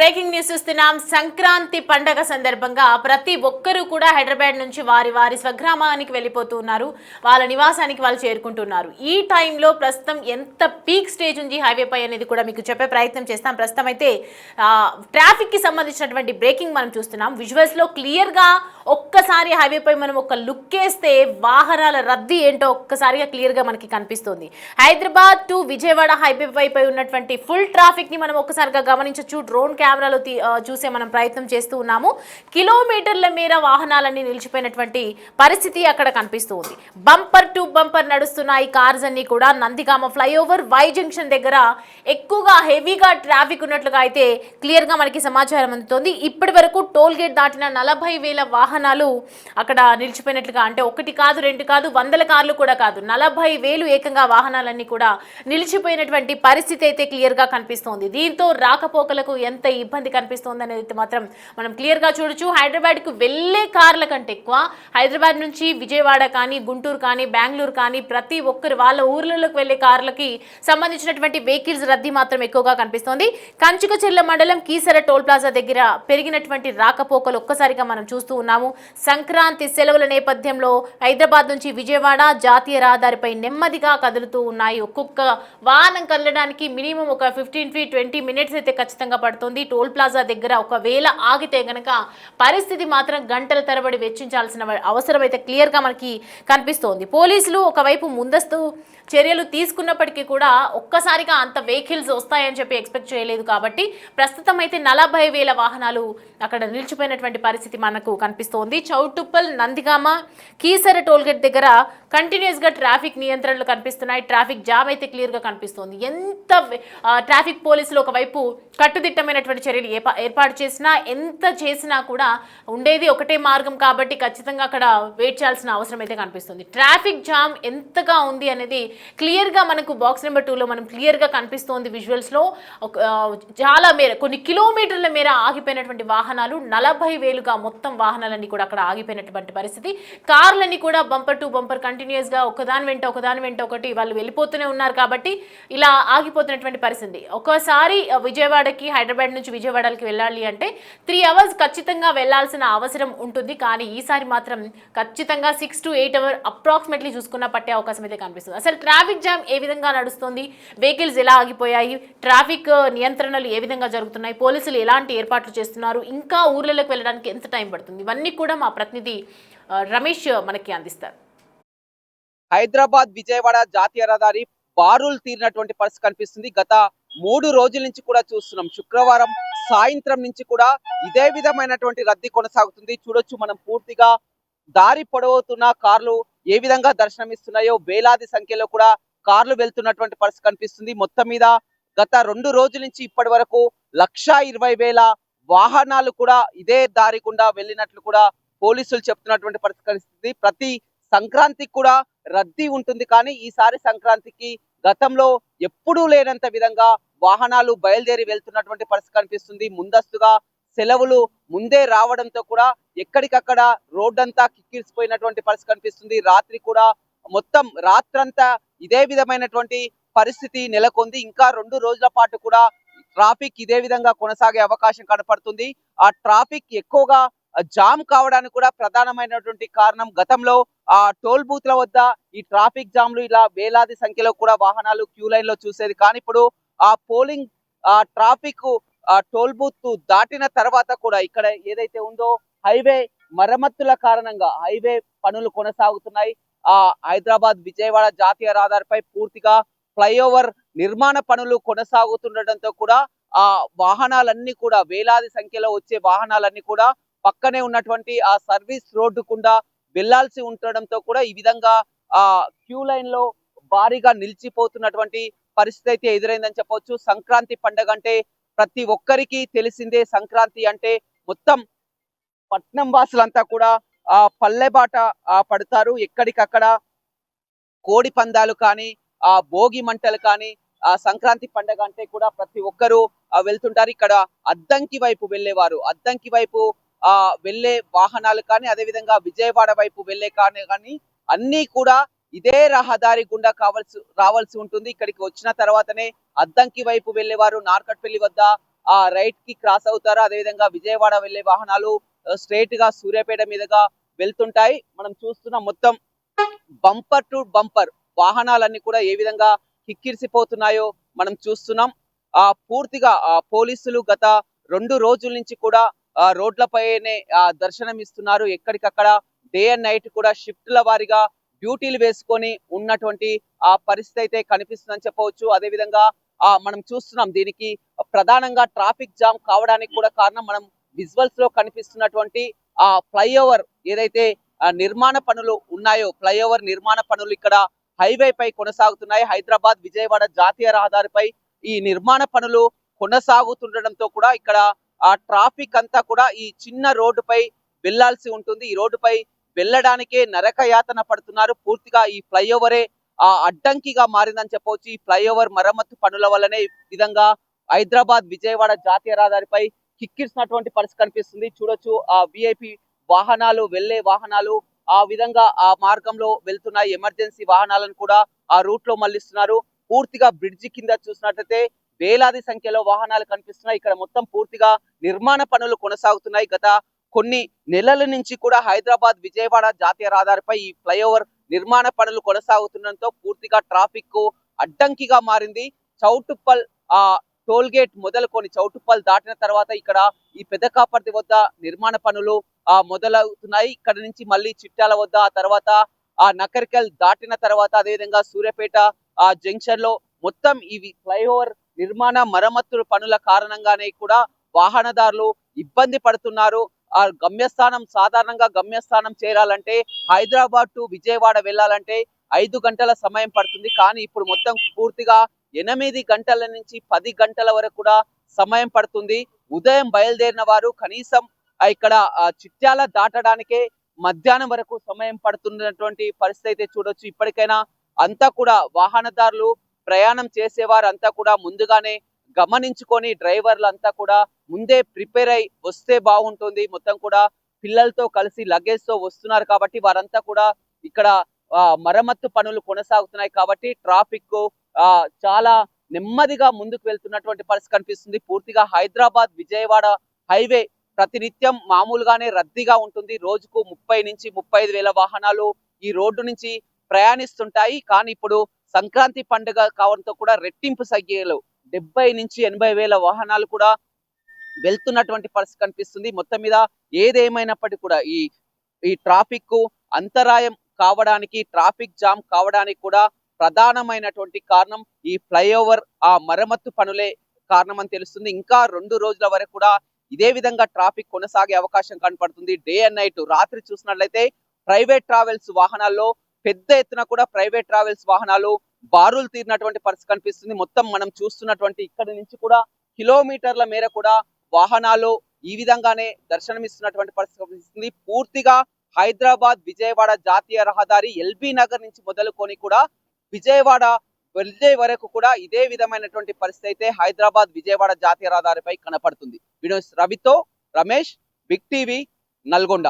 Breaking news చూస్తున్నాం. సంక్రాంతి పండగ సందర్భంగా ప్రతి ఒక్కరూ కూడా హైదరాబాద్ నుంచి వారి వారి స్వగ్రామానికి వెళ్ళిపోతున్నారు. వాళ్ళ నివాసానికి వాళ్ళు చేరుకుంటున్నారు. ఈ టైంలో ప్రస్తుతం ఎంత పీక్ స్టేజ్ ఉంది హైవే పై అనేది కూడా మీకు చెప్పే ప్రయత్నం చేస్తాం. ప్రస్తుతం అయితే ట్రాఫిక్ కి సంబంధించినటువంటి బ్రేకింగ్ మనం చూస్తున్నాం. విజువల్స్ లో క్లియర్ గా ఒక్కసారి హైవే పై మనం ఒక లుక్ వేస్తే వాహనాల రద్దీ ఏంటో ఒక్కసారిగా క్లియర్ గా మనకి కనిపిస్తుంది. హైదరాబాద్ టు విజయవాడ హైవే పై ఉన్నటువంటి ఫుల్ ట్రాఫిక్ ని మనం ఒక్కసారిగా గమనించవచ్చు. డ్రోన్ కెమెరాలో చూసే మనం ప్రయత్నం చేస్తూ ఉన్నాము. కిలోమీటర్ల మేర వాహనాలన్నీ నిలిచిపోయినటువంటి పరిస్థితి అక్కడ కనిపిస్తూ ఉంది. బంపర్ టు బంపర్ నడుస్తున్నాయి కార్స్ అన్ని కూడా. నందిగామ ఫ్లైఓవర్ వై జంక్షన్ దగ్గర ఎక్కువగా హెవీగా ట్రాఫిక్ ఉన్నట్లుగా అయితే క్లియర్ గా మనకి సమాచారం అందుతోంది. ఇప్పటి వరకు టోల్ గేట్ దాటిన 40,000 వాహనాలు అక్కడ నిలిచిపోయినట్లుగా, అంటే ఒకటి కాదు రెండు కాదు వందల కార్లు కూడా కాదు, 40,000 ఏకంగా వాహనాలన్నీ కూడా నిలిచిపోయినటువంటి పరిస్థితి అయితే క్లియర్ గా కనిపిస్తోంది. దీంతో రాకపోకలకు ఎంత ఇబ్బంది కనిపిస్తోంది అనేది మాత్రం మనం క్లియర్ గా చూడొచ్చు. హైదరాబాద్ కు వెళ్లే కార్ల కంటే ఎక్కువ హైదరాబాద్ నుంచి విజయవాడ కానీ, గుంటూరు కానీ, బెంగళూరు కానీ ప్రతి ఒక్కరు వాళ్ళ ఊర్లలోకి వెళ్లే కార్లకి సంబంధించినటువంటి వెహికల్స్ రద్దీ మాత్రం ఎక్కువగా కనిపిస్తోంది. కంచుకచెర్ల మండలం కీసర టోల్ ప్లాజా దగ్గర పెరిగినటువంటి రాకపోకలు ఒక్కసారిగా మనం చూస్తూ ఉన్నాము. సంక్రాంతి సెలవుల నేపథ్యంలో హైదరాబాద్ నుంచి విజయవాడ జాతీయ రహదారిపై నెమ్మదిగా కదులుతూ ఉన్నాయి. ఒక్కొక్క వాహనం కదలడానికి మినిమం ఒక 15-20 మినిట్స్ అయితే ఖచ్చితంగా పడుతుంది. టోల్ ప్లాజా దగ్గర ఒకవేళ ఆగితే గనక పరిస్థితి మాత్రం గంటల తరబడి వెచ్చించాల్సిన అవసరం అయితే క్లియర్ గా మనకి కనిపిస్తోంది. పోలీసులు ఒకవైపు ముందస్తు చర్యలు తీసుకున్నప్పటికీ కూడా ఒక్కసారిగా అంత వెహికల్స్ వస్తాయని చెప్పి ఎక్స్పెక్ట్ చేయలేదు. కాబట్టి ప్రస్తుతం అయితే 40,000 వాహనాలు అక్కడ నిలిచిపోయినటువంటి పరిస్థితి మనకు కనిపిస్తోంది. చౌటుప్పల్, నందిగామ, కీసర టోల్గేట్ దగ్గర కంటిన్యూస్ గా ట్రాఫిక్ నియంత్రణలు కనిపిస్తున్నాయి. ట్రాఫిక్ జామ్ అయితే క్లియర్ గా కనిపిస్తోంది. ఎంత ట్రాఫిక్ పోలీసులు ఒకవైపు కట్టుదిట్టమైనటువంటి చర్యలు ఏర్పాటు చేసినా, ఎంత చేసినా కూడా ఉండేది ఒకటే మార్గం కాబట్టి ఖచ్చితంగా అక్కడ వెయిట్ చేయాల్సిన అవసరం అయితే కనిపిస్తుంది. ట్రాఫిక్ జామ్ ఎంతగా ఉంది అనేది క్లియర్ గా మనకు బాక్స్ నెంబర్ 2లో మనం క్లియర్ గా కనిపిస్తోంది. విజువల్స్ లో చాలా మేర కొన్ని కిలోమీటర్ల మేర ఆగిపోయినటువంటి వాహనాలు 40,000గా మొత్తం వాహనాలన్నీ కూడా అక్కడ ఆగిపోయినటువంటి పరిస్థితి. కార్లన్నీ కూడా బంపర్ టు బంపర్ కంటిన్యూస్ గా ఒకదాని వెంట ఒకటి వాళ్ళు వెళ్ళిపోతూనే ఉన్నారు కాబట్టి ఇలా ఆగిపోతున్నటువంటి పరిస్థితి. ఒకసారి విజయవాడకి, హైదరాబాద్ నుంచి విజయవాడకి వెళ్ళాలి అంటే 3 అవర్స్ ఖచ్చితంగా వెళ్లాల్సిన అవసరం ఉంటుంది. కానీ ఈసారి మాత్రం ఖచ్చితంగా 6 to 8 అవర్స్ అప్రాక్సిమేట్లీ చూసుకున్న పట్టే అవకాశం అయితే కనిపిస్తుంది. అసలు ట్రాఫిక్ జామ్ ఏ విధంగా నడుస్తుంది, వెహికల్స్ ఎలా ఆగిపోయాయి, ట్రాఫిక్ నియంత్రణలు ఏ విధంగా జరుగుతున్నాయి, పోలీసులు ఎలాంటి ఏర్పాట్లు చేస్తున్నారు, ఇంకా ఊర్లలోకి వెళ్ళడానికి ఎంత టైం పడుతుంది, ఇవన్నీ కూడా మా ప్రతినిధి రమేష్ మనకి అందిస్తారు. హైదరాబాద్ విజయవాడ జాతీయ రహదారి బారులు తీరినటువంటి పరిస్థితి కనిపిస్తుంది. గత 3 రోజుల నుంచి కూడా చూస్తున్నాం. శుక్రవారం సాయంత్రం నుంచి కూడా ఇదే విధమైనటువంటి రద్దీ కొనసాగుతుంది. చూడొచ్చు మనం పూర్తిగా దారి పొడవుతున్న కార్లు ఏ విధంగా దర్శనమిస్తున్నాయో, వేలాది సంఖ్యలో కూడా కార్లు వెళ్తున్నటువంటి పరిస్థితి కనిపిస్తుంది. మొత్తం మీద గత 2 రోజుల నుంచి ఇప్పటి వరకు 1,20,000 వాహనాలు కూడా ఇదే దారి గుండా వెళ్ళినట్లు కూడా పోలీసులు చెప్తున్నటువంటి పరిస్థితి కనిపిస్తుంది. ప్రతి సంక్రాంతికి కూడా రద్దీ ఉంటుంది. కానీ ఈసారి సంక్రాంతికి గతంలో ఎప్పుడూ లేనంత విధంగా వాహనాలు బయలుదేరి వెళ్తున్నటువంటి పరిస్థితి కనిపిస్తుంది. ముందస్తుగా సెలవులు ముందే రావడంతో కూడా ఎక్కడికక్కడ రోడ్డంతా కిక్కిరిసిపోయినటువంటి పరిస్థితి కనిపిస్తుంది. రాత్రి కూడా మొత్తం రాత్రంతా ఇదే విధమైనటువంటి పరిస్థితి నెలకొంది. ఇంకా 2 రోజుల పాటు కూడా ట్రాఫిక్ ఇదే విధంగా కొనసాగే అవకాశం కనపడుతుంది. ఆ ట్రాఫిక్ ఎక్కువగా జామ్ కావడానికి కూడా ప్రధానమైనటువంటి కారణం గతంలో ఆ టోల్ బూత్ల వద్ద ఈ ట్రాఫిక్ జామ్లు ఇలా వేలాది సంఖ్యలో కూడా వాహనాలు క్యూ లైన్ లో చూసేది. కానీ ఇప్పుడు ఆ పోలింగ్ ట్రాఫిక్ టోల్ బూత్ దాటిన తర్వాత కూడా ఇక్కడ ఏదైతే ఉందో హైవే మరమ్మతుల కారణంగా హైవే పనులు కొనసాగుతున్నాయి. ఆ హైదరాబాద్ విజయవాడ జాతీయ రహదారిపై పూర్తిగా ఫ్లైఓవర్ నిర్మాణ పనులు కొనసాగుతుండటంతో కూడా ఆ వాహనాలన్నీ కూడా వేలాది సంఖ్యలో వచ్చే వాహనాలన్నీ కూడా పక్కనే ఉన్నటువంటి ఆ సర్వీస్ రోడ్డు గుండా వెళ్లాల్సి ఉండడంతో కూడా ఈ విధంగా ఆ క్యూ లైన్ లో భారీగా నిలిచిపోతున్నటువంటి పరిస్థితి అయితే ఎదురైందని చెప్పొచ్చు. సంక్రాంతి పండుగ అంటే ప్రతి ఒక్కరికి తెలిసిందే. సంక్రాంతి అంటే మొత్తం పట్నం వాసులంతా కూడా పల్లెబాట పడతారు. ఎక్కడికక్కడ కోడి పందాలు కానీ, భోగి మంటలు కానీ, సంక్రాంతి పండుగ అంటే కూడా ప్రతి ఒక్కరూ వెళ్తుంటారు. ఇక్కడ అద్దంకి వైపు వెళ్ళేవారు, అద్దంకి వైపు వెళ్ళే వాహనాలు కానీ, అదే విధంగా విజయవాడ వైపు వెళ్ళే కానీ అన్ని కూడా ఇదే రహదారి గుండా రావాల్సి ఉంటుంది. ఇక్కడికి వచ్చిన తర్వాతనే అద్దంకి వైపు వెళ్ళేవారు నార్కట్పల్లి వద్ద రైట్ కి క్రాస్ అవుతారు. అదేవిధంగా విజయవాడ వెళ్లే వాహనాలు స్ట్రైట్ గా సూర్యాపేట మీదుగా వెళ్తుంటాయి. మనం చూస్తున్నాం మొత్తం బంపర్ టు బంపర్ వాహనాలన్నీ కూడా ఏ విధంగా కిక్కిరిసిపోతున్నాయో మనం చూస్తున్నాం. పూర్తిగా పోలీసులు గత 2 రోజుల నుంచి కూడా రోడ్లపైనే దర్శనం ఇస్తున్నారు. ఎక్కడికక్కడ డే అండ్ నైట్ కూడా షిఫ్ట్ల వారీగా డ్యూటీలు వేసుకొని ఉన్నటువంటి పరిస్థితి అయితే కనిపిస్తుందని చెప్పవచ్చు. అదేవిధంగా మనం చూస్తున్నాం దీనికి ప్రధానంగా ట్రాఫిక్ జామ్ కావడానికి కూడా కారణం మనం విజువల్స్ లో కనిపిస్తున్నటువంటి ఫ్లైఓవర్ ఏదైతే నిర్మాణ పనులు ఉన్నాయో ఫ్లైఓవర్ నిర్మాణ పనులు ఇక్కడ హైవే పై కొనసాగుతున్నాయి. హైదరాబాద్ విజయవాడ జాతీయ రహదారిపై ఈ నిర్మాణ పనులు కొనసాగుతుండటంతో కూడా ఇక్కడ ట్రాఫిక్ అంతా కూడా ఈ చిన్న రోడ్డుపై వెళ్లాల్సి ఉంటుంది. ఈ రోడ్డుపై వెళ్ళడానికే నరక యాతన పడుతున్నారు. పూర్తిగా ఈ ఫ్లైఓవరే అడ్డంకిగా మారిందని చెప్పవచ్చు. ఈ ఫ్లైఓవర్ మరమ్మతు పనుల వల్లనే ఈ విధంగా హైదరాబాద్ విజయవాడ జాతీయ రహదారిపై కిక్కిరిసినటువంటి పరిస్థితి కనిపిస్తుంది. చూడొచ్చు విఐపి వాహనాలు వెళ్లే వాహనాలు ఆ విధంగా ఆ మార్గంలో వెళ్తున్నాయి. ఎమర్జెన్సీ వాహనాలను కూడా ఆ రూట్ లో మళ్లిస్తున్నారు. పూర్తిగా బ్రిడ్జి కింద చూసినట్లయితే వేలాది సంఖ్యలో వాహనాలు కనిపిస్తున్నాయి. ఇక్కడ మొత్తం పూర్తిగా నిర్మాణ పనులు కొనసాగుతున్నాయి. గత కొన్ని నెలల నుంచి కూడా హైదరాబాద్ విజయవాడ జాతీయ రహదారిపై ఈ ఫ్లైఓవర్ నిర్మాణ పనులు కొనసాగుతుండటంతో పూర్తిగా ట్రాఫిక్ అడ్డంకిగా మారింది. చౌటుప్పల్ టోల్ గేట్ మొదలుకొని చౌటుప్పల్ దాటిన తర్వాత ఇక్కడ ఈ పెదకాపర్తి వద్ద నిర్మాణ పనులు మొదలవుతున్నాయి. ఇక్కడ నుంచి మళ్ళీ చిట్యాల వద్ద ఆ తర్వాత నకరికల్ దాటిన తర్వాత అదేవిధంగా సూర్యాపేట జంక్షన్ లో మొత్తం ఇవి ఫ్లైఓవర్ నిర్మాణ మరమ్మతుల పనుల కారణంగానే కూడా వాహనదారులు ఇబ్బంది పడుతున్నారు. సాధారణంగా గమ్యస్థానం చేరాలంటే హైదరాబాద్ టు విజయవాడ వెళ్ళాలంటే 5 గంటల సమయం పడుతుంది. కానీ ఇప్పుడు మొత్తం పూర్తిగా 8 గంటల నుంచి 10 గంటల వరకు కూడా సమయం పడుతుంది. ఉదయం బయలుదేరిన వారు కనీసం ఇక్కడ చిట్యాల దాటడానికే మధ్యాహ్నం వరకు సమయం పడుతున్నటువంటి పరిస్థితి అయితే చూడొచ్చు. ఇప్పటికైనా అంతా కూడా వాహనదారులు ప్రయాణం చేసేవారు అంతా కూడా ముందుగానే గమనించుకొని డ్రైవర్లు అంతా కూడా ముందే ప్రిపేర్ అయి వస్తే బాగుంటుంది. మొత్తం కూడా పిల్లలతో కలిసి లగేజ్ తో వస్తున్నారు కాబట్టి వారంతా కూడా ఇక్కడ మరమ్మత్తు పనులు కొనసాగుతున్నాయి కాబట్టి ట్రాఫిక్ చాలా నెమ్మదిగా ముందుకు వెళ్తున్నటువంటి పరిస్థితి కనిపిస్తుంది. పూర్తిగా హైదరాబాద్ విజయవాడ హైవే ప్రతినిత్యం మామూలుగానే రద్దీగా ఉంటుంది. రోజుకు 30 నుంచి 35 వేల వాహనాలు ఈ రోడ్డు నుంచి ప్రయాణిస్తుంటాయి. కానీ ఇప్పుడు సంక్రాంతి పండుగ కావడంతో కూడా రెట్టింపు సంఖ్యలో 70 నుంచి 80 వేల వాహనాలు కూడా వెళ్తున్నటువంటి పరిస్థితి కనిపిస్తుంది. మొత్తం మీద ఏదేమైనప్పటికీ కూడా ఈ ట్రాఫిక్ అంతరాయం కావడానికి ట్రాఫిక్ జామ్ కావడానికి కూడా ప్రధానమైనటువంటి కారణం ఈ ఫ్లైఓవర్ మరమ్మత్తు పనులే కారణం అని తెలుస్తుంది. ఇంకా 2 రోజుల వరకు కూడా ఇదే విధంగా ట్రాఫిక్ కొనసాగే అవకాశం కనపడుతుంది. డే అండ్ నైట్ రాత్రి చూసినట్లయితే ప్రైవేట్ ట్రావెల్స్ వాహనాల్లో పెద్ద ఎత్తున కూడా ప్రైవేట్ ట్రావెల్స్ వాహనాలు బారులు తీరినటువంటి పరిస్థితి కనిపిస్తుంది. మొత్తం మనం చూస్తున్నటువంటి ఇక్కడి నుంచి కూడా కిలోమీటర్ల మేర కూడా వాహనాలు ఈ విధంగానే దర్శనమిస్తున్నటువంటి పరిస్థితి కనిపిస్తుంది. పూర్తిగా హైదరాబాద్ విజయవాడ జాతీయ రహదారి ఎల్బీ నగర్ నుంచి మొదలుకొని కూడా విజయవాడ వెళ్ళే వరకు కూడా ఇదే విధమైనటువంటి పరిస్థితి అయితే హైదరాబాద్ విజయవాడ జాతీయ రహదారిపై కనపడుతుంది. రవితో రమేష్, బిగ్ టీవీ, నల్గొండ.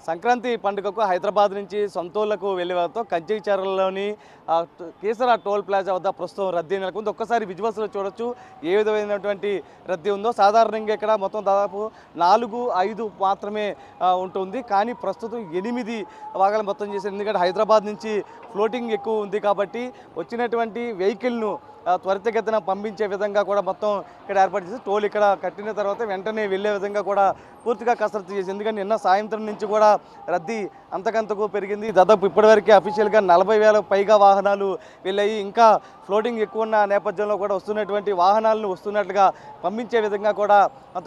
సంక్రాంతి పండుగకు హైదరాబాద్ నుంచి సొంతూళ్లకు వెళ్ళేవారితో కంచిచర్లలోని కేసరా టోల్ ప్లాజా వద్ద ప్రస్తుతం రద్దీ నెలకొంది. ఒక్కసారి విజువల్స్లో చూడొచ్చు ఏ విధమైనటువంటి రద్దీ ఉందో. సాధారణంగా ఇక్కడ మొత్తం దాదాపు 4-5 మాత్రమే ఉంటుంది. కానీ ప్రస్తుతం 8 భాగాలు మొత్తం చేశారు. ఎందుకంటే హైదరాబాద్ నుంచి ఫ్లోటింగ్ ఎక్కువ ఉంది కాబట్టి వచ్చినటువంటి వెహికల్ను త్వరితగతిన పంపించే విధంగా కూడా మొత్తం ఇక్కడ ఏర్పాటు చేసి టోల్ ఇక్కడ కట్టిన తర్వాత వెంటనే వెళ్ళే విధంగా కూడా పూర్తిగా కసరత్తు చేసి, ఎందుకంటే నిన్న సాయంత్రం నుంచి కూడా రద్దీ అంతకంతకు పెరిగింది. దాదాపు ఇప్పటివరకు అఫీషియల్గా 40,000 పైగా వాహనాలు వెళ్ళాయి. ఇంకా ఫ్లోటింగ్ ఎక్కువ ఉన్న నేపథ్యంలో కూడా వస్తున్నటువంటి వాహనాలను వస్తున్నట్లుగా పంపించే విధంగా కూడా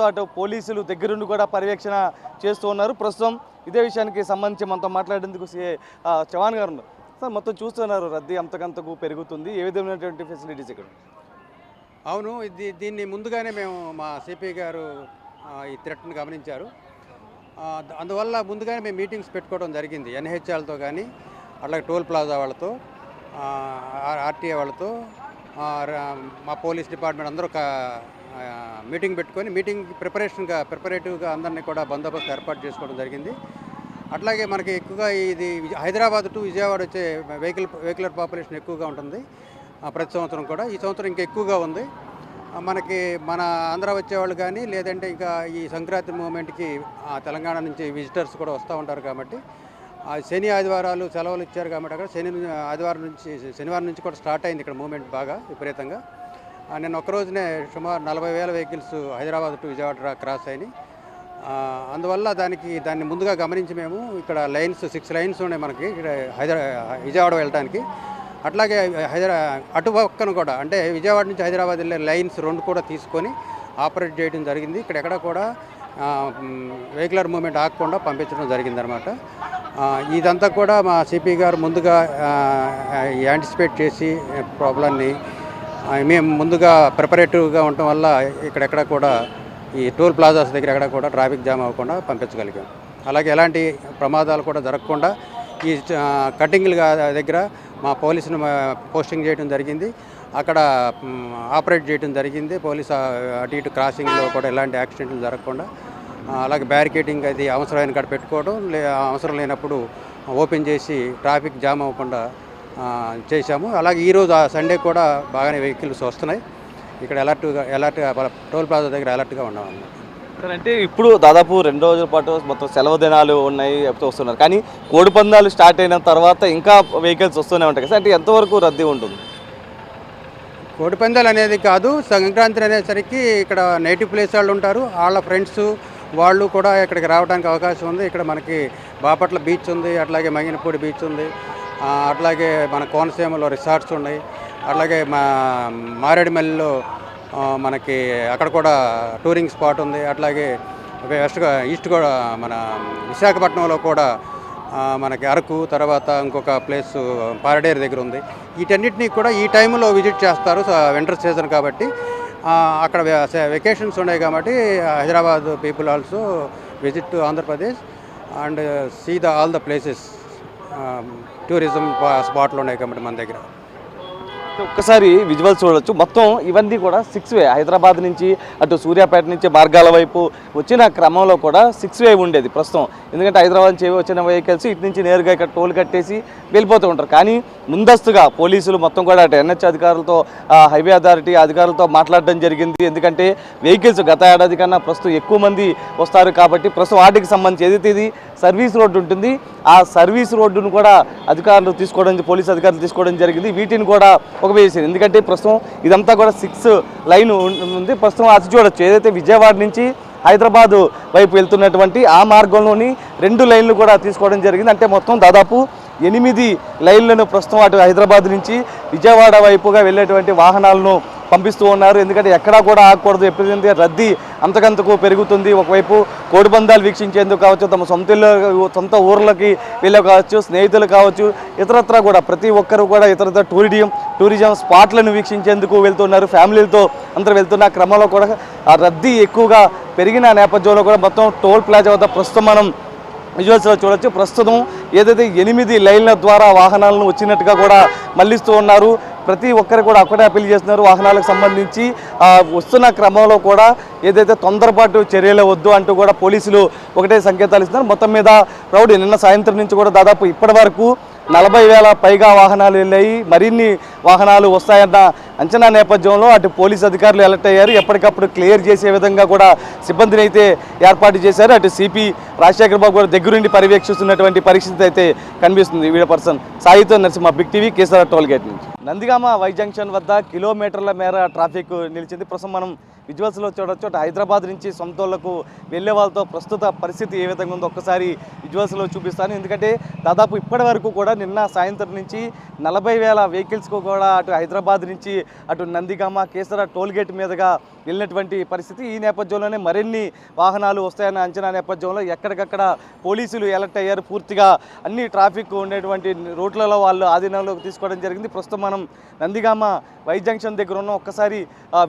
అటు పోలీసులు దగ్గరుండి కూడా పర్యవేక్షణ చేస్తూ ఉన్నారు. ప్రస్తుతం ఇదే విషయానికి సంబంధించి మనతో మాట్లాడేందుకు చవాన్ గారు సార్, మొత్తం చూస్తున్నారు రద్దీ అంతకంతకు పెరుగుతుంది. ఏ విధమైనటువంటి ఫెసిలిటీస్ ఇక్కడ? అవును, దీన్ని ముందుగానే మేము మా సిపి గారు ఈ థ్రెట్ని గమనించారు. అందువల్ల ముందుగానే మేము మీటింగ్స్ పెట్టుకోవడం జరిగింది ఎన్హెచ్ఆర్లతో కానీ అట్లాగే టోల్ ప్లాజా వాళ్ళతో ఆర్టీఏ వాళ్ళతో మా పోలీస్ డిపార్ట్మెంట్ అందరూ ఒక మీటింగ్ పెట్టుకొని ప్రిపరేటివ్గా అందరినీ కూడా బందోబస్తు ఏర్పాటు చేసుకోవడం జరిగింది. అట్లాగే మనకి ఎక్కువగా ఇది హైదరాబాద్ టు విజయవాడ వచ్చే వెహికలర్ పాపులేషన్ ఎక్కువగా ఉంటుంది ప్రతి సంవత్సరం కూడా. ఈ సంవత్సరం ఇంకా ఎక్కువగా ఉంది. మనకి మన ఆంధ్ర వచ్చేవాళ్ళు కానీ లేదంటే ఇంకా ఈ సంక్రాంతి మూమెంట్కి తెలంగాణ నుంచి విజిటర్స్ కూడా వస్తూ ఉంటారు కాబట్టి శని ఆదివారాలు సెలవులు ఇచ్చారు కాబట్టి అక్కడ శనివారం నుంచి కూడా స్టార్ట్ అయింది ఇక్కడ మూమెంట్ బాగా విపరీతంగా. నేను ఒక్కరోజునే సుమారు 40,000 vehicles Hyderabad to Vijayawada cross అయినాయి. అందువల్ల దాన్ని ముందుగా గమనించి మేము ఇక్కడ 6 లైన్స్ ఉన్నాయి మనకి ఇక్కడ విజయవాడ వెళ్ళడానికి. అట్లాగే అటు పక్కన కూడా అంటే విజయవాడ నుంచి హైదరాబాద్ వెళ్ళే లైన్స్ 2 కూడా తీసుకొని ఆపరేట్ చేయడం జరిగింది. ఇక్కడ ఎక్కడ కూడా వెహికులర్ మూవ్మెంట్ ఆగకుండా పంపించడం జరిగిందనమాట. ఇదంతా కూడా మా సిపి గారు ముందుగా యాంటిసిపేట్ చేసి ప్రాబ్లమ్ని మేము ముందుగా ప్రిపరేటివ్గా ఉండటం వల్ల ఇక్కడెక్కడ కూడా ఈ టోల్ ప్లాజాస్ దగ్గర ఎక్కడ కూడా ట్రాఫిక్ జామ్ అవ్వకుండా పంపించగలిగాం. అలాగే ఎలాంటి ప్రమాదాలు కూడా జరగకుండా ఈ కటింగ్ల దగ్గర మా పోలీసును పోస్టింగ్ చేయడం జరిగింది. అక్కడ ఆపరేట్ చేయడం జరిగింది. పోలీసు అటు ఇటు క్రాసింగ్లో కూడా ఎలాంటి యాక్సిడెంట్లు జరగకుండా, అలాగే బ్యారికేడింగ్ అది అవసరమైన కాడ పెట్టుకోవడం, అవసరం లేనప్పుడు ఓపెన్ చేసి ట్రాఫిక్ జామ్ అవ్వకుండా చేశాము. అలాగే ఈరోజు సండే కూడా బాగానే వెహికల్స్ వస్తున్నాయి. ఇక్కడ అలర్ట్గా టోల్ ప్లాజా దగ్గర అలర్ట్గా ఉన్నాము. సార్, అంటే ఇప్పుడు దాదాపు 2 రోజుల పాటు మొత్తం సెలవు దినాలు ఉన్నాయి వస్తున్నారు, కానీ కోడి పందాలు స్టార్ట్ అయిన తర్వాత ఇంకా వెహికల్స్ వస్తూనే ఉంటాయి కదా, అంటే ఎంతవరకు రద్దీ ఉంటుంది? కోడి పందాలు అనేది కాదు, సంక్రాంతి అనేసరికి ఇక్కడ నేటివ్ ప్లేస్ వాళ్ళు ఉంటారు, వాళ్ళ ఫ్రెండ్స్ వాళ్ళు కూడా ఇక్కడికి రావడానికి అవకాశం ఉంది. ఇక్కడ మనకి బాపట్ల బీచ్ ఉంది, అట్లాగే మంగినపూడి బీచ్ ఉంది, అట్లాగే మన కోనసీమలో రిసార్ట్స్ ఉన్నాయి, అట్లాగే మారేడుమల్లిలో మనకి అక్కడ కూడా టూరింగ్ స్పాట్ ఉంది, అట్లాగే ఈస్ట్ కూడా మన విశాఖపట్నంలో కూడా మనకి అరకు, తర్వాత ఇంకొక ప్లేస్ పారడేరు దగ్గర ఉంది. వీటన్నిటినీ కూడా ఈ టైంలో విజిట్ చేస్తారు, వింటర్ సీజన్ కాబట్టి. అక్కడ వెకేషన్స్ ఉన్నాయి కాబట్టి Hyderabad people also visit to Andhra Pradesh and see all the places. Tourism స్పాట్లు ఉన్నాయి కాబట్టి మన దగ్గర. ఒక్కసారి విజువల్స్ చూడొచ్చు. మొత్తం ఇవన్నీ కూడా 6 వే, హైదరాబాద్ నుంచి అటు సూర్యాపేట నుంచి మార్గాల వైపు వచ్చిన క్రమంలో కూడా 6 వే ఉండేది ప్రస్తుతం. ఎందుకంటే హైదరాబాద్ నుంచి వచ్చిన వెహికల్స్ ఇటు నుంచి నేరుగా ఇక్కడ టోల్ కట్టేసి వెళ్ళిపోతూ ఉంటారు. కానీ ముందస్తుగా పోలీసులు మొత్తం కూడా అటు ఎన్హెచ్ అధికారులతో, హైవే అథారిటీ అధికారులతో మాట్లాడడం జరిగింది. ఎందుకంటే వెహికల్స్ గత ఏడాది కన్నా ప్రస్తుతం ఎక్కువ మంది వస్తారు కాబట్టి ప్రస్తుతం వాటికి సంబంధించి ఏదైతే ఇది సర్వీస్ రోడ్డు ఉంటుంది, ఆ సర్వీస్ రోడ్డును కూడా పోలీసు అధికారులు తీసుకోవడం జరిగింది. వీటిని కూడా ఒక వేసింది. ఎందుకంటే ప్రస్తుతం ఇదంతా కూడా 6 లైన్ ఉంది. ప్రస్తుతం అది చూడొచ్చు, ఏదైతే విజయవాడ నుంచి హైదరాబాద్ వైపు వెళ్తున్నటువంటి ఆ మార్గంలోని 2 లైన్లు కూడా తీసుకోవడం జరిగింది. అంటే మొత్తం దాదాపు 8 లైన్లను ప్రస్తుతం అటు హైదరాబాద్ నుంచి విజయవాడ వైపుగా వెళ్ళేటువంటి వాహనాలను పంపిస్తూ ఉన్నారు. ఎందుకంటే ఎక్కడా కూడా ఆగకూడదు, ఎప్పుడైతే రద్దీ అంతకంతకు పెరుగుతుంది. ఒకవైపు కోడిపందాలు వీక్షించేందుకు కావచ్చు, తమ సొంత ఊర్లకి వెళ్ళే కావచ్చు, స్నేహితులు కావచ్చు, ఇతరత్రా కూడా ప్రతి ఒక్కరు కూడా ఇతరత్ర టూరిజం స్పాట్లను వీక్షించేందుకు వెళ్తున్నారు. ఫ్యామిలీలతో అందరూ వెళ్తున్న క్రమంలో కూడా ఆ రద్దీ ఎక్కువగా పెరిగిన నేపథ్యంలో కూడా మొత్తం టోల్ ప్లాజా వద్ద ప్రస్తుతం మనం విజువల్స్లో చూడొచ్చు. ప్రస్తుతం ఏదైతే 8 లైన్ల ద్వారా వాహనాలను వచ్చినట్టుగా కూడా మళ్లిస్తూ ఉన్నారు. ప్రతి ఒక్కరు కూడా ఒకటే అప్పీల్ చేస్తున్నారు, వాహనాలకు సంబంధించి వస్తున్న క్రమంలో కూడా ఏదైతే తొందరపాటు చర్యలు వద్దు అంటూ కూడా పోలీసులు ఒకటే సంకేతాలు ఇస్తున్నారు. మొత్తం మీద క్రౌడ్ నిన్న సాయంత్రం నుంచి కూడా దాదాపు ఇప్పటి వరకు 40,000 పైగా వాహనాలు వెళ్ళాయి. మరిన్ని వాహనాలు వస్తాయన్న అంచనా నేపథ్యంలో అటు పోలీసు అధికారులు అలర్ట్ అయ్యారు. ఎప్పటికప్పుడు క్లియర్ చేసే విధంగా కూడా సిబ్బందిని అయితే ఏర్పాటు చేశారు. అటు సిపి రాజశేఖర్ బాబు కూడా దగ్గరుండి పర్యవేక్షిస్తున్నటువంటి పరిస్థితి అయితే కనిపిస్తుంది. వీడియో పర్సన్ సాయితో Narasimha, big TV, Kesara toll gate నుంచి. నందిగామ వై జంక్షన్ వద్ద కిలోమీటర్ల మేర ట్రాఫిక్ నిలిచింది. ప్రస్తుతం మనం విజువల్స్లో చూడొచ్చు. హైదరాబాద్ నుంచి సొంతూళ్ళకు వెళ్ళే వాళ్ళతో ప్రస్తుత పరిస్థితి ఏ విధంగా ఉందో ఒక్కసారి విజువల్స్లో చూపిస్తాను. ఎందుకంటే దాదాపు ఇప్పటి వరకు కూడా నిన్న సాయంత్రం నుంచి 40,000 వెహికల్స్కు కూడా అటు హైదరాబాద్ నుంచి అటు నందిగామ, కేసర టోల్ గేట్ మీదుగా వెళ్ళినటువంటి పరిస్థితి. ఈ నేపథ్యంలోనే మరిన్ని వాహనాలు వస్తాయన్న అంచనా నేపథ్యంలో ఎక్కడికక్కడ పోలీసులు అలర్ట్ అయ్యారు. పూర్తిగా అన్ని ట్రాఫిక్ ఉండేటువంటి రూట్లలో వాళ్ళు ఆధీనంలోకి తీసుకోవడం జరిగింది. ప్రస్తుతం మనం నందిగామ వై జంక్షన్ దగ్గర ఉన్న ఒక్కసారి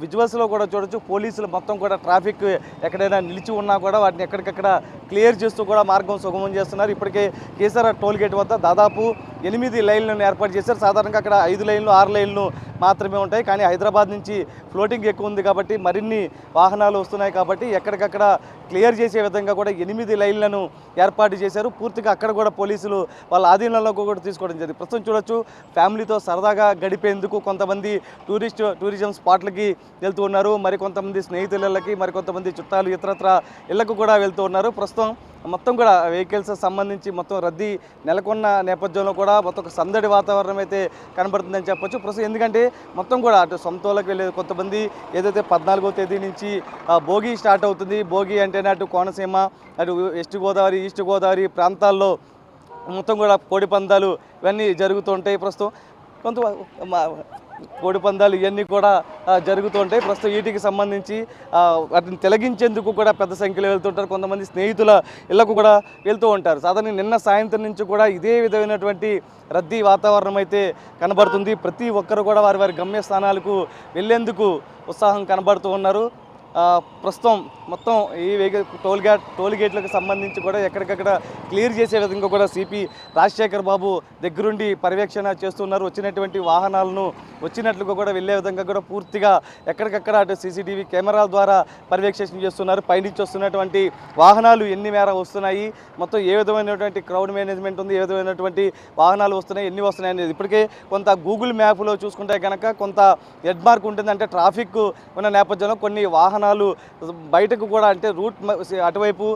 విజువల్స్లో కూడా చూడొచ్చు. పోలీసులు మొత్తం కూడా ట్రాఫిక్ ఎక్కడైనా నిలిచి ఉన్నా కూడా వాటిని ఎక్కడికక్కడ క్లియర్ చేస్తూ కూడా మార్గం సుగమం చేస్తున్నారు. ఇప్పటికే కేసర టోల్ గేట్ వద్ద దాదాపు 8 లైన్లను ఏర్పాటు చేశారు. సాధారణంగా అక్కడ 5 లైన్లు 6 లైన్లు మాత్రమే ఉంటాయి. కానీ హైదరాబాద్ నుంచి ఫ్లోటింగ్ ఎక్కువ ఉంది కాబట్టి మరిన్ని వాహనాలు వస్తున్నాయి కాబట్టి ఎక్కడికక్కడ క్లియర్ చేసే విధంగా కూడా 8 లైన్లను ఏర్పాటు చేశారు. పూర్తిగా అక్కడ కూడా పోలీసులు వాళ్ళ ఆధీనంలో కూడా తీసుకోవడం జరిగింది. ప్రస్తుతం చూడొచ్చు, ఫ్యామిలీతో సరదాగా గడిపేందుకు కొంతమంది టూరిజం స్పాట్లకి వెళ్తూ ఉన్నారు, మరి కొంతమంది స్నేహితులకి, మరి కొంతమంది చుట్టాలు ఇతరత్ర ఇళ్లకు కూడా వెళ్తూ ఉన్నారు. ప్రస్తుతం మొత్తం కూడా వెహికల్స్ సంబంధించి మొత్తం రద్దీ నెలకొన్న నేపథ్యంలో కూడా మొత్తం ఒక సందడి వాతావరణం అయితే కనబడుతుందని చెప్పొచ్చు. ప్రస్తుతం ఎందుకంటే మొత్తం కూడా అటు సొంతూళ్ళకి వెళ్ళే కొంతమంది ఏదైతే 14వ తేదీ నుంచి భోగి స్టార్ట్ అవుతుంది. భోగి అంటేనే అటు కోనసీమ, అటు వెస్ట్ గోదావరి, ఈస్ట్ గోదావరి ప్రాంతాల్లో మొత్తం కూడా కోడి పందాలు ఇవన్నీ జరుగుతుంటాయి. ప్రస్తుతం కొంత కోడి పందాలు ఇవన్నీ కూడా జరుగుతుంటాయి. ప్రస్తుతం వీటికి సంబంధించి వాటిని తొలగించేందుకు కూడా పెద్ద సంఖ్యలో వెళ్తుంటారు. కొంతమంది స్నేహితుల ఇళ్లకు కూడా వెళ్తూ ఉంటారు. సాధారణంగా నిన్న సాయంత్రం నుంచి కూడా ఇదే విధమైనటువంటి రద్దీ వాతావరణం అయితే కనబడుతుంది. ప్రతి ఒక్కరు కూడా వారి వారి గమ్యస్థానాలకు వెళ్లేందుకు ఉత్సాహం కనబడుతూ ఉన్నారు. ప్రస్తుతం మొత్తం ఈ వెహికల్ టోల్ గేట్లకు సంబంధించి కూడా ఎక్కడికక్కడ క్లియర్ చేసే విధంగా కూడా సిపి రాజశేఖర్ బాబు దగ్గరుండి పర్యవేక్షణ చేస్తున్నారు. వచ్చినటువంటి వాహనాలను వచ్చినట్లుగా కూడా వెళ్ళే విధంగా కూడా పూర్తిగా ఎక్కడికక్కడ అటు సీసీటీవీ కెమెరాల ద్వారా పర్యవేక్షణ చేస్తున్నారు. పైనుంచి వస్తున్నటువంటి వాహనాలు ఎన్ని మేర వస్తున్నాయి, మొత్తం ఏ విధమైనటువంటి క్రౌడ్ మేనేజ్మెంట్ ఉంది, ఏ విధమైనటువంటి వాహనాలు వస్తున్నాయి, ఎన్ని వస్తున్నాయి అనేది ఇప్పటికే కొంత గూగుల్ మ్యాప్లో చూసుకుంటే కనుక కొంత హెడ్ మార్క్ ఉంటుంది. అంటే ట్రాఫిక్ ఉన్న నేపథ్యంలో కొన్ని వాహనాలు బయటకు కూడా అంటే రూట్ అటువైపు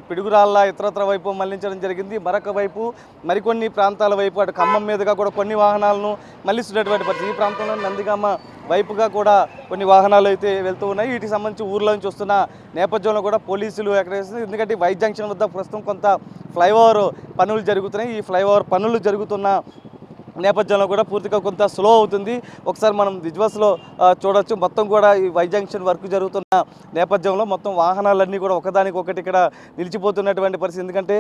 పిడుగురాళ్ళ ఇతరత్ర వైపు మళ్లించడం జరిగింది. మరొక వైపు మరికొన్ని ప్రాంతాల వైపు అటు ఖమ్మం మీదుగా కూడా కొన్ని వాహనాలను మళ్లిస్తున్నటువంటి పరిస్థితి. ఈ ప్రాంతంలో నందిగామ వైపుగా కూడా కొన్ని వాహనాలు అయితే వెళ్తూ ఉన్నాయి. వీటికి సంబంధించి ఊర్లో నుంచి వస్తున్న నేపథ్యంలో కూడా పోలీసులు ఎక్కడ వేస్తుంది. ఎందుకంటే వై జంక్షన్ వద్ద ప్రస్తుతం కొంత ఫ్లైఓవర్ పనులు జరుగుతున్నాయి. ఈ ఫ్లైఓవర్ పనులు జరుగుతున్న నేపథ్యంలో కూడా పూర్తిగా కొంత స్లో అవుతుంది. ఒకసారి మనం విజువల్స్లో చూడొచ్చు. మొత్తం కూడా ఈ వై జంక్షన్ వర్క్ జరుగుతున్న నేపథ్యంలో మొత్తం వాహనాలన్నీ కూడా ఒకదానికొకటి ఇక్కడ నిలిచిపోతున్నటువంటి పరిస్థితి. ఎందుకంటే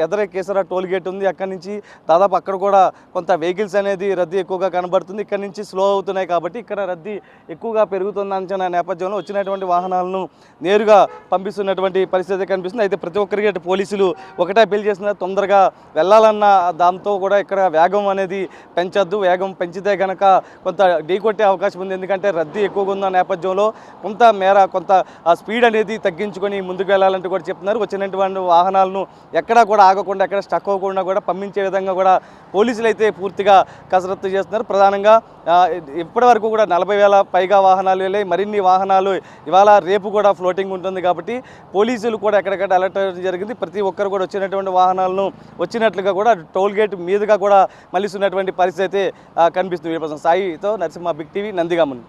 ఎదరే కేసరా టోల్ గేట్ ఉంది, అక్కడి నుంచి దాదాపు అక్కడ కూడా కొంత వెహికల్స్ అనేది రద్దీ ఎక్కువగా కనబడుతుంది. ఇక్కడ నుంచి స్లో అవుతున్నాయి కాబట్టి ఇక్కడ రద్దీ ఎక్కువగా పెరుగుతున్న అంచనా నేపథ్యంలో వచ్చినటువంటి వాహనాలను నేరుగా పంపిస్తున్నటువంటి పరిస్థితి కనిపిస్తుంది. అయితే ప్రతి ఒక్కరికి అటు పోలీసులు ఒకటే అప్పీల్ చేస్తున్నారు, తొందరగా వెళ్ళాలన్న దాంతో కూడా ఇక్కడ వేగం అనేది పెంచొద్దు. వేగం పెంచితే కనుక కొంత ఢీకొట్టే అవకాశం ఉంది. ఎందుకంటే రద్దీ ఎక్కువగా ఉన్న నేపథ్యంలో కొంత స్పీడ్ అనేది తగ్గించుకొని ముందుకు వెళ్ళాలంటూ కూడా చెప్తున్నారు. వచ్చినటువంటి వాహనాలను ఎక్కడా కూడా ఆగకుండా ఎక్కడ స్టక్ అవ్వకుండా కూడా పంపించే విధంగా కూడా పోలీసులు అయితే పూర్తిగా కసరత్తు చేస్తున్నారు. ప్రధానంగా ఇప్పటి వరకు కూడా 40,000 పైగా వాహనాలు వెళ్ళాయి. మరిన్ని వాహనాలు ఇవాళ రేపు కూడా ఫ్లోటింగ్ ఉంటుంది కాబట్టి పోలీసులు కూడా ఎక్కడికక్కడ అలర్ట్ అవ్వడం జరిగింది. ప్రతి ఒక్కరు కూడా వచ్చినటువంటి వాహనాలను వచ్చినట్లుగా కూడా టోల్ గేట్ మీదుగా కూడా మళ్ళీ ఉన్నటువంటి పరిస్థితి అయితే కనిపిస్తుంది. సాయితో నరసింహ, బిగ్ టీవీ, నందిగామ.